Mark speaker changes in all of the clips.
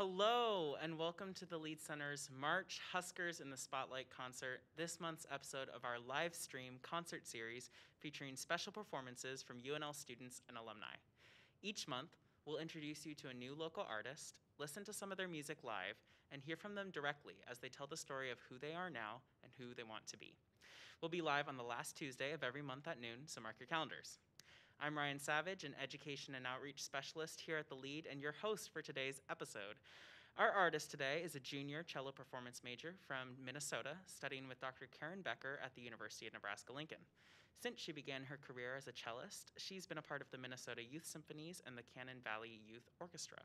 Speaker 1: Hello, and welcome to the Lead Center's March Huskers in the Spotlight concert, this month's episode of our live stream concert series featuring special performances from UNL students and alumni. Each month, we'll introduce you to a new local artist, listen to some of their music live, and hear from them directly as they tell the story of who they are now and who they want to be. We'll be live on the last Tuesday of every month at noon, so mark your calendars. I'm Ryan Savage, an Education and Outreach Specialist here at The Lead and your host for today's episode. Our artist today is a junior cello performance major from Minnesota, studying with Dr. Karen Becker at the University of Nebraska-Lincoln. Since she began her career as a cellist, she's been a part of the Minnesota Youth Symphonies and the Canon Valley Youth Orchestra.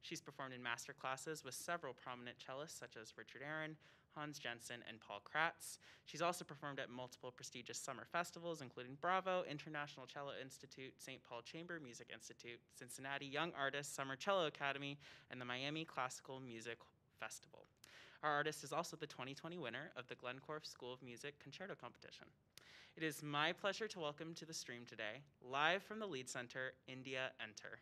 Speaker 1: She's performed in masterclasses with several prominent cellists such as Richard Aaron, Hans Jenson, and Paul Kratz. She's also performed at multiple prestigious summer festivals, including Bravo, International Cello Institute, St. Paul Chamber Music Institute, Cincinnati Young Artists Summer Cello Academy, and the Miami Classical Music Festival. Our artist is also the 2020 winner of the Glencorf School of Music Concerto Competition. It is my pleasure to welcome to the stream today, live from the Lead Center, India Enter.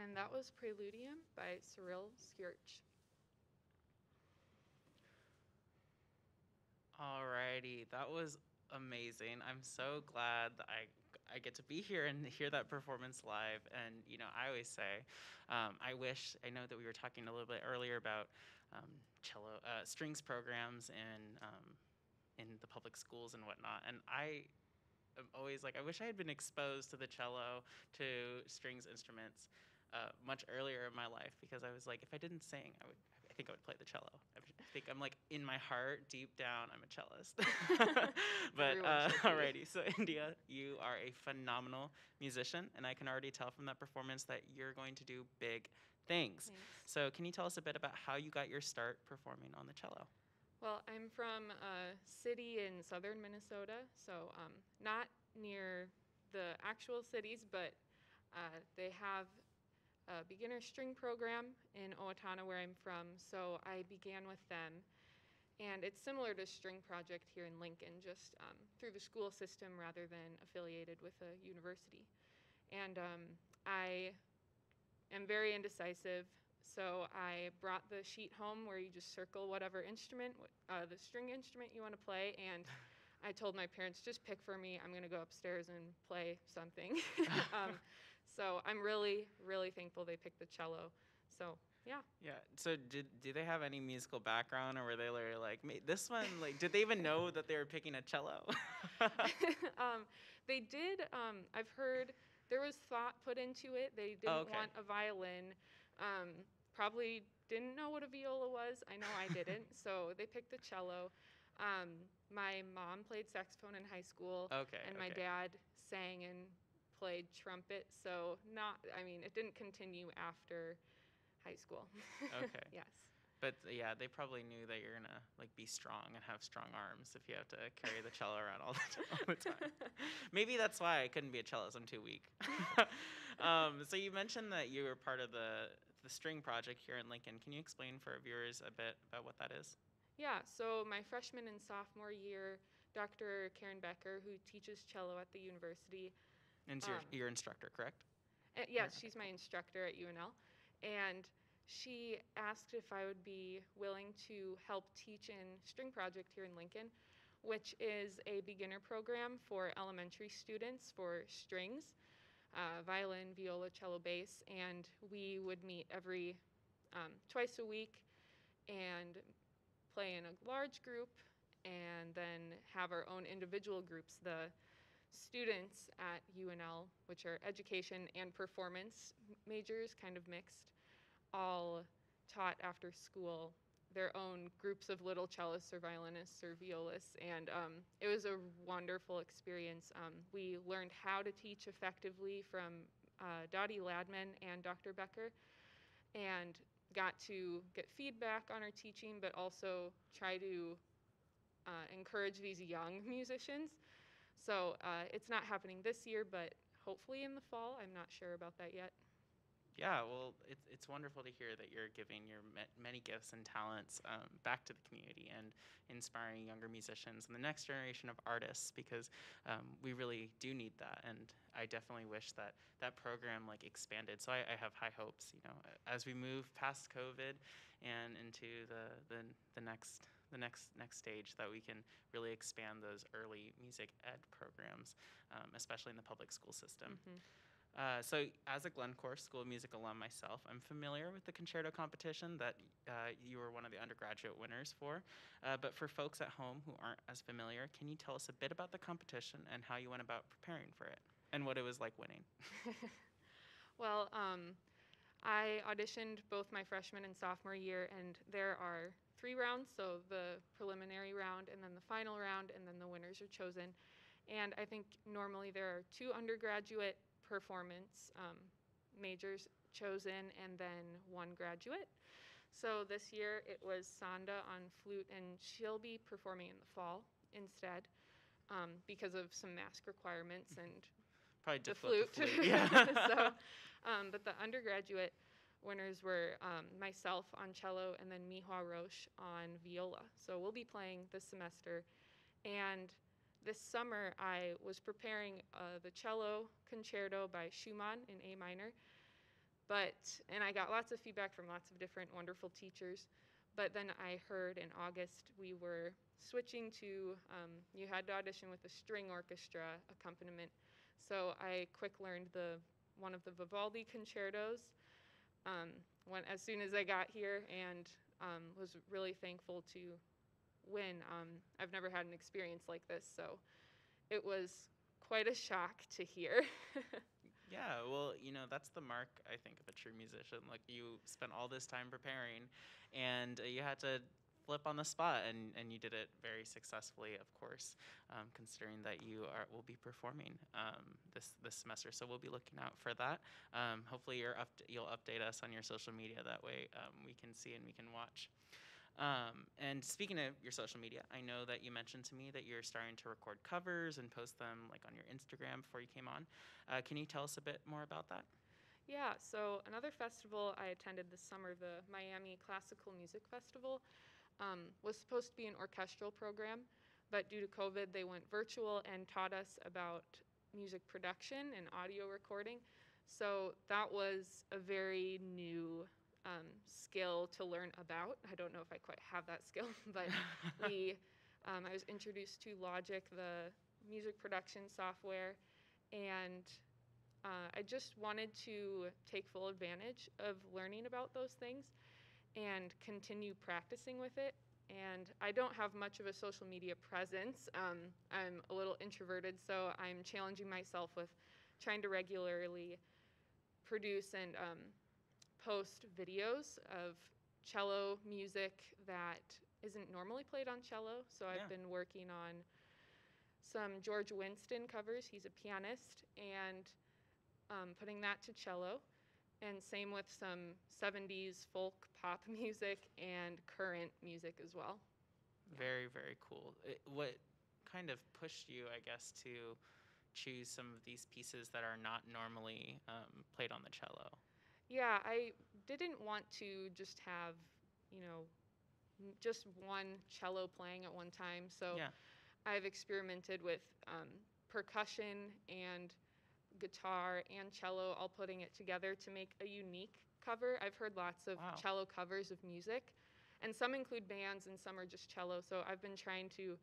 Speaker 2: And that was Preludium by Cyril Skirch.
Speaker 1: Alrighty, that was amazing. I'm so glad that I get to be here and hear that performance live. And I always say, I know that we were talking a little bit earlier about cello strings programs in the public schools and whatnot. And I am always like, I wish I had been exposed to the cello, to strings instruments much earlier in my life, because I was like, if I didn't sing, I think I would play the cello. I think I'm like, in my heart, deep down, I'm a cellist. But alrighty, so India, you are a phenomenal musician, and I can already tell from that performance that you're going to do big things.
Speaker 2: Thanks.
Speaker 1: So can you tell us a bit about how you got your start performing on the cello?
Speaker 2: Well, I'm from a city in southern Minnesota, so not near the actual cities, but they have a beginner string program in Owatonna, where I'm from, so I began with them. And it's similar to String Project here in Lincoln, just through the school system rather than affiliated with a university. And I am very indecisive, so I brought the sheet home where you just circle whatever instrument, the string instrument you want to play, and I told my parents, just pick for me, I'm going to go upstairs and play something. So I'm really, really thankful they picked the cello. So, yeah.
Speaker 1: Yeah. So do they have any musical background, or were they like, this one, like, did they even know that they were picking a cello?
Speaker 2: They did. I've heard there was thought put into it. They didn't want a violin. Probably didn't know what a viola was. I know I didn't. So they picked the cello. My mom played saxophone in high school. And my dad sang and played trumpet. So it didn't continue after high school.
Speaker 1: Okay.
Speaker 2: Yes.
Speaker 1: But yeah, they probably knew that you're gonna be strong and have strong arms if you have to carry the cello around all the time. Maybe that's why I couldn't be a cellist. I'm too weak. So you mentioned that you were part of the string project here in Lincoln. Can you explain for our viewers a bit about what that is?
Speaker 2: Yeah. So my freshman and sophomore year, Dr. Karen Becker, who teaches cello at the university.
Speaker 1: And your instructor, correct?
Speaker 2: Yes, she's my instructor at UNL. And she asked if I would be willing to help teach in String Project here in Lincoln, which is a beginner program for elementary students for strings, violin, viola, cello, bass, and we would meet every twice a week and play in a large group and then have our own individual groups. The students at UNL, which are education and performance majors, kind of mixed, all taught after school their own groups of little cellists or violinists or violists, and it was a wonderful experience. We learned how to teach effectively from Dottie Ladman and Dr. Becker, and got to get feedback on our teaching, but also try to encourage these young musicians. So it's not happening this year, but hopefully in the fall. I'm not sure about that yet.
Speaker 1: Yeah, well, it's wonderful to hear that you're giving your many gifts and talents back to the community and inspiring younger musicians and the next generation of artists, because we really do need that. And I definitely wish that that program expanded. So I have high hopes, as we move past COVID and into the next stage, that we can really expand those early music ed programs, especially in the public school system.
Speaker 2: Mm-hmm.
Speaker 1: So as a Glencore School of Music alum myself, I'm familiar with the concerto competition that you were one of the undergraduate winners for. But for folks at home who aren't as familiar, can you tell us a bit about the competition and how you went about preparing for it and what it was like winning?
Speaker 2: Well, I auditioned both my freshman and sophomore year, and there are 3 rounds, so the preliminary round and then the final round, and then the winners are chosen. And I think normally there are 2 undergraduate performance majors chosen and then 1 graduate. So this year it was Sonda on flute, and she'll be performing in the fall instead because of some mask requirements and
Speaker 1: probably
Speaker 2: the flute.
Speaker 1: Yeah.
Speaker 2: So, but the undergraduate winners were myself on cello and then Mihua Roche on viola. So we'll be playing this semester. And this summer, I was preparing the cello concerto by Schumann in A minor. And I got lots of feedback from lots of different wonderful teachers. But then I heard in August we were switching to, you had to audition with a string orchestra accompaniment. So I quick learned one of the Vivaldi concertos as soon as I got here, and was really thankful to win. I've never had an experience like this, so it was quite a shock to hear.
Speaker 1: Yeah, well, that's the mark, I think, of a true musician. Like, you spent all this time preparing, and you had to flip on the spot, and you did it very successfully, of course, considering that you will be performing this semester. So we'll be looking out for that. Hopefully you'll update us on your social media. That way we can see and we can watch. And speaking of your social media, I know that you mentioned to me that you're starting to record covers and post them like on your Instagram before you came on. Can you tell us a bit more about that?
Speaker 2: Yeah, so another festival I attended this summer, the Miami Classical Music Festival, was supposed to be an orchestral program, but due to COVID, they went virtual and taught us about music production and audio recording. So that was a very new skill to learn about. I don't know if I quite have that skill, but I was introduced to Logic, the music production software, and I just wanted to take full advantage of learning about those things and continue practicing with it. And I don't have much of a social media presence. I'm a little introverted, so I'm challenging myself with trying to regularly produce and post videos of cello music that isn't normally played on cello. So I've been working on some George Winston covers. He's a pianist, and putting that to cello. And same with some 70s folk pop music and current music as well.
Speaker 1: Very, very cool. What kind of pushed you, I guess, to choose some of these pieces that are not normally played on the cello?
Speaker 2: Yeah, I didn't want to just have, just one cello playing at one time. So I've experimented with percussion and guitar and cello, all putting it together to make a unique cover. I've heard lots of cello covers of music, and some include bands and some are just cello. So I've been trying to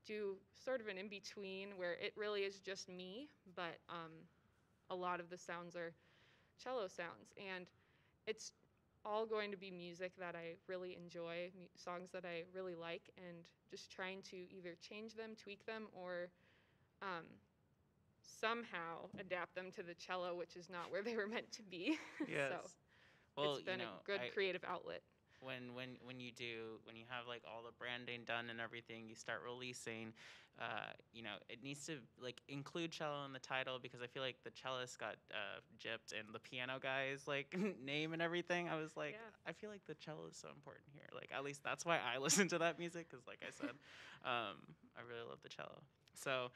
Speaker 2: do sort of an in-between where it really is just me, but a lot of the sounds are cello sounds. And it's all going to be music that I really enjoy, songs that I really like, and just trying to either change them, tweak them, or somehow adapt them to the cello, which is not where they were meant to be.
Speaker 1: Yes.
Speaker 2: So well, it's been a good creative outlet.
Speaker 1: When you have like all the branding done and everything, you start releasing, it needs to like include cello in the title, because I feel like the cellist got gypped and the piano guy's like name and everything. I was like, I feel like the cello is so important here. Like, at least that's why I listen to that music, because like I said, I really love the cello. So,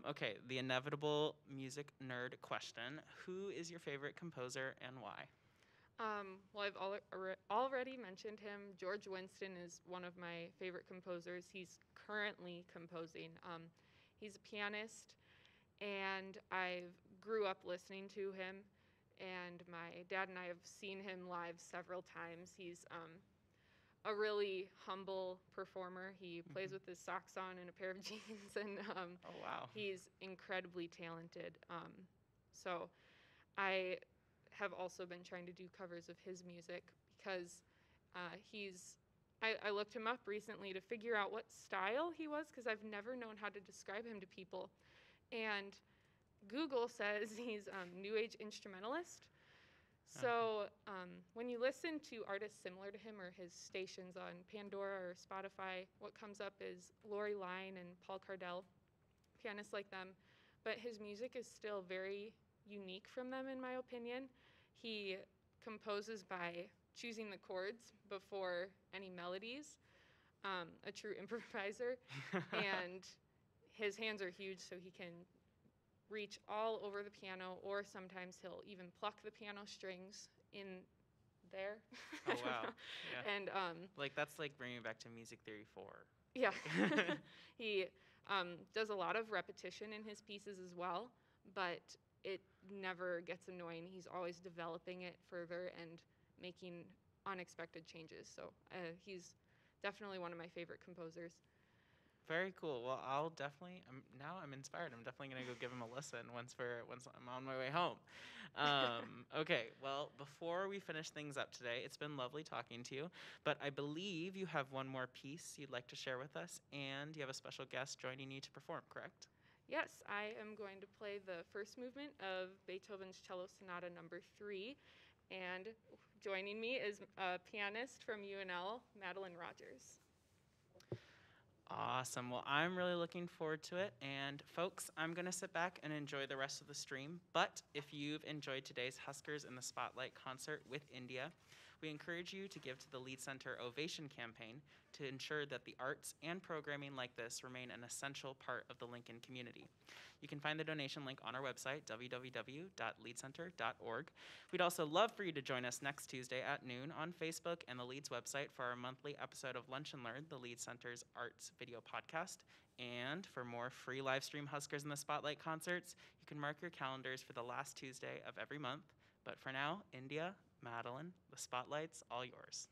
Speaker 1: okay, the inevitable music nerd question: who is your favorite composer and why?
Speaker 2: Well, I've already mentioned him. George Winston is one of my favorite composers. He's currently composing. He's a pianist, and I grew up listening to him, and my dad and I have seen him live several times. He's a really humble performer. He plays with his socks on and a pair of jeans, and
Speaker 1: oh, wow.
Speaker 2: He's incredibly talented. So I have also been trying to do covers of his music, because I looked him up recently to figure out what style he was, because I've never known how to describe him to people. And Google says he's New Age instrumentalist. So when you listen to artists similar to him or his stations on Pandora or Spotify, what comes up is Lori Line and Paul Kratz, pianists like them. But his music is still very unique from them, in my opinion. He composes by choosing the chords before any melodies, a true improviser. And his hands are huge, so he can reach all over the piano, or sometimes he'll even pluck the piano strings in there.
Speaker 1: Oh, wow. Yeah.
Speaker 2: And
Speaker 1: like, that's like bringing back to Music Theory 4.
Speaker 2: Yeah. He does a lot of repetition in his pieces as well, but it never gets annoying. He's always developing it further and making unexpected changes. So he's definitely one of my favorite composers.
Speaker 1: Very cool. Well, I'll definitely. Now I'm inspired. I'm definitely gonna go give him a listen once I'm on my way home. Okay. Well, before we finish things up today, it's been lovely talking to you. But I believe you have one more piece you'd like to share with us, and you have a special guest joining you to perform. Correct?
Speaker 2: Yes, I am going to play the first movement of Beethoven's Cello Sonata Number 3, and joining me is a pianist from UNL, Madeline Rogers.
Speaker 1: Awesome. Well, I'm really looking forward to it. And folks, I'm going to sit back and enjoy the rest of the stream. But if you've enjoyed today's Huskers in the Spotlight concert with India, we encourage you to give to the Lead Center Ovation campaign to ensure that the arts and programming like this remain an essential part of the Lincoln community. You can find the donation link on our website, www.leadcenter.org. We'd also love for you to join us next Tuesday at noon on Facebook and the Leeds website for our monthly episode of Lunch and Learn, the Lead Center's arts video podcast. And for more free live stream Huskers in the Spotlight concerts, you can mark your calendars for the last Tuesday of every month. But for now, India, Madeline, the spotlight's all yours.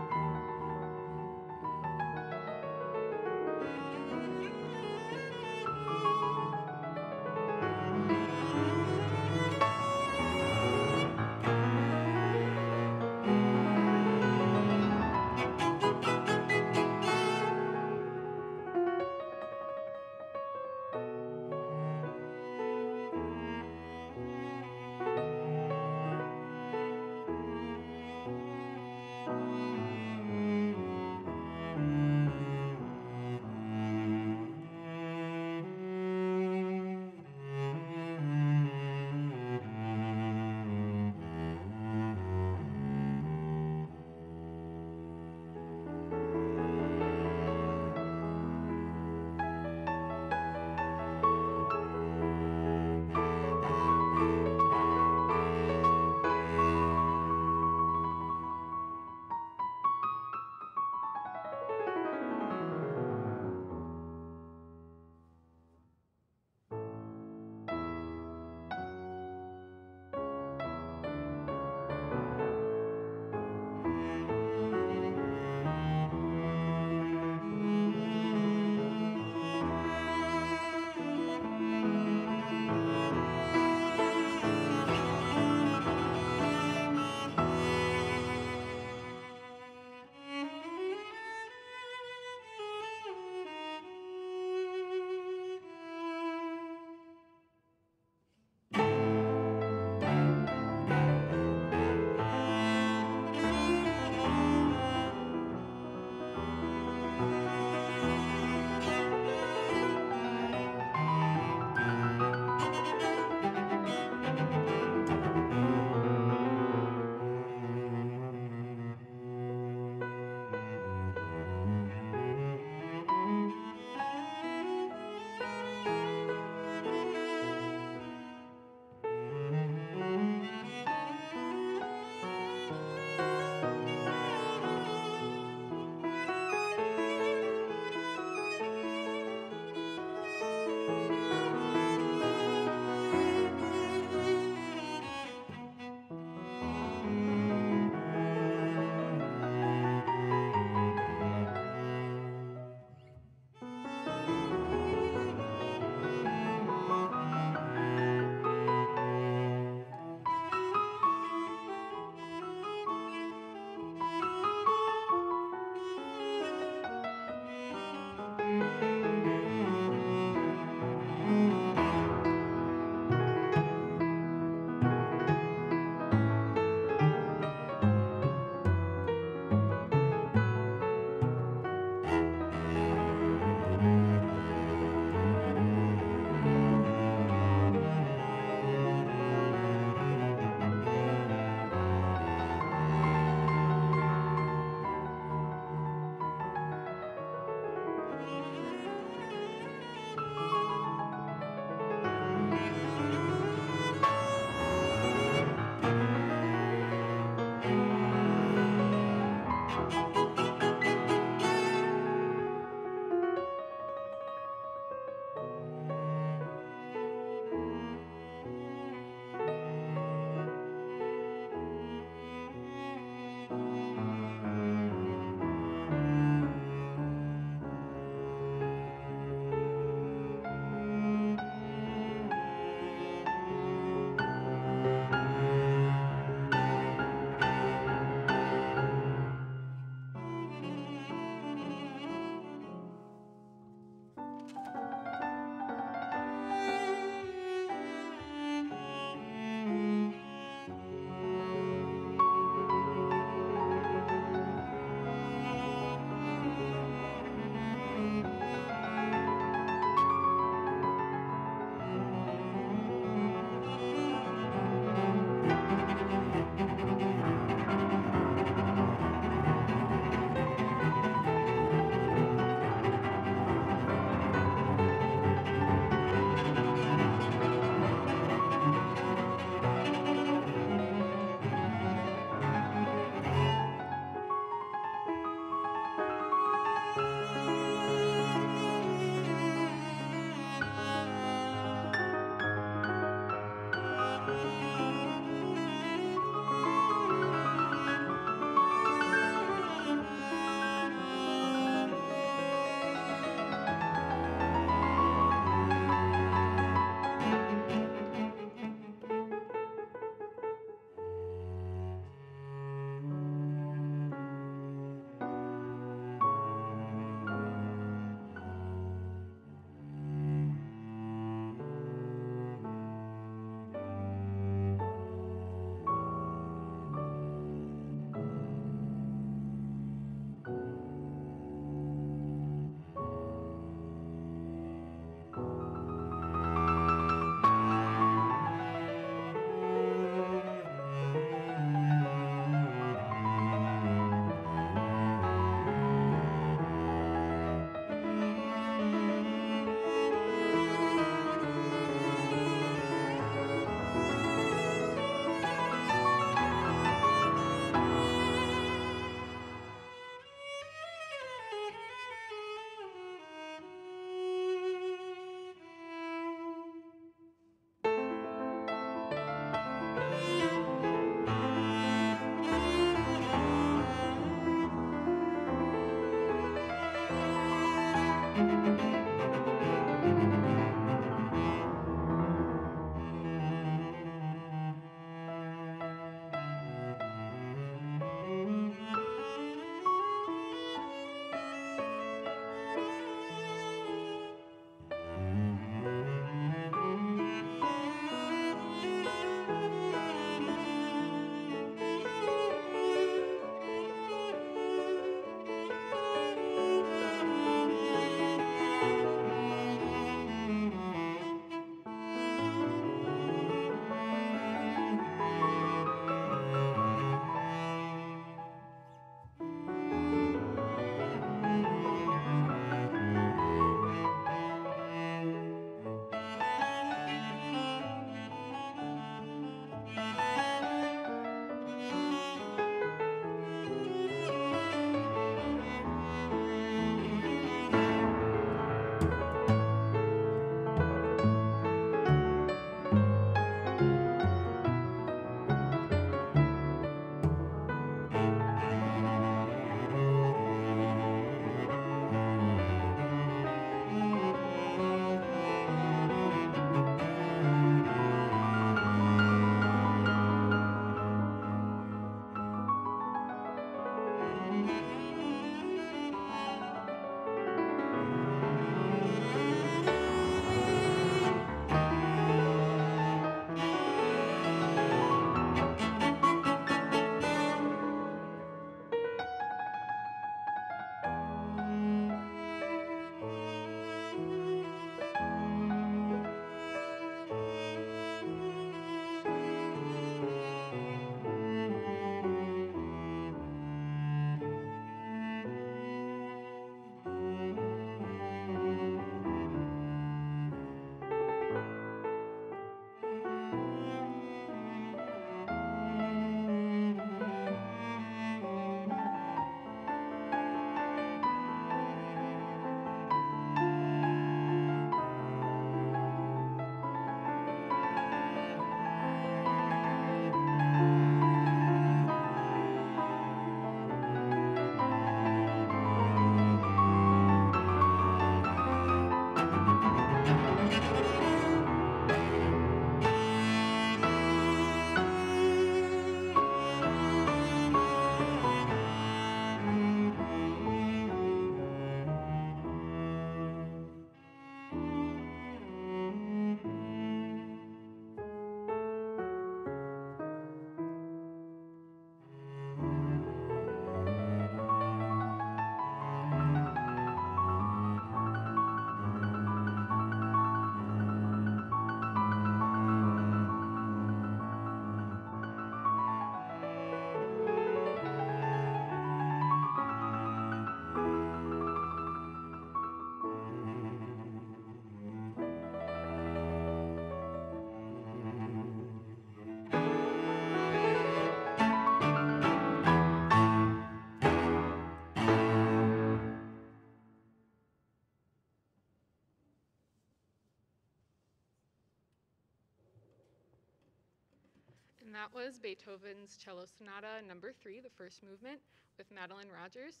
Speaker 2: And that was Beethoven's Cello Sonata number 3, the first movement, with Madeline Rogers.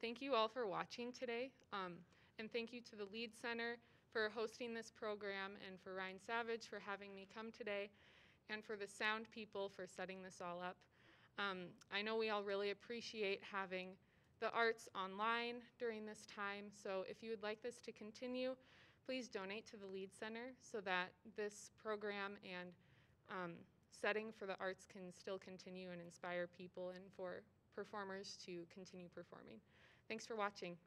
Speaker 2: Thank you all for watching today, and thank you to the Lead Center for hosting this program, and for Ryan Savage for having me come today, and for the sound people for setting this all up. I know we all really appreciate having the arts online during this time, so if you would like this to continue, please donate to the Lead Center so that this program and setting for the arts can still continue and inspire people and for performers to continue performing. Thanks for watching.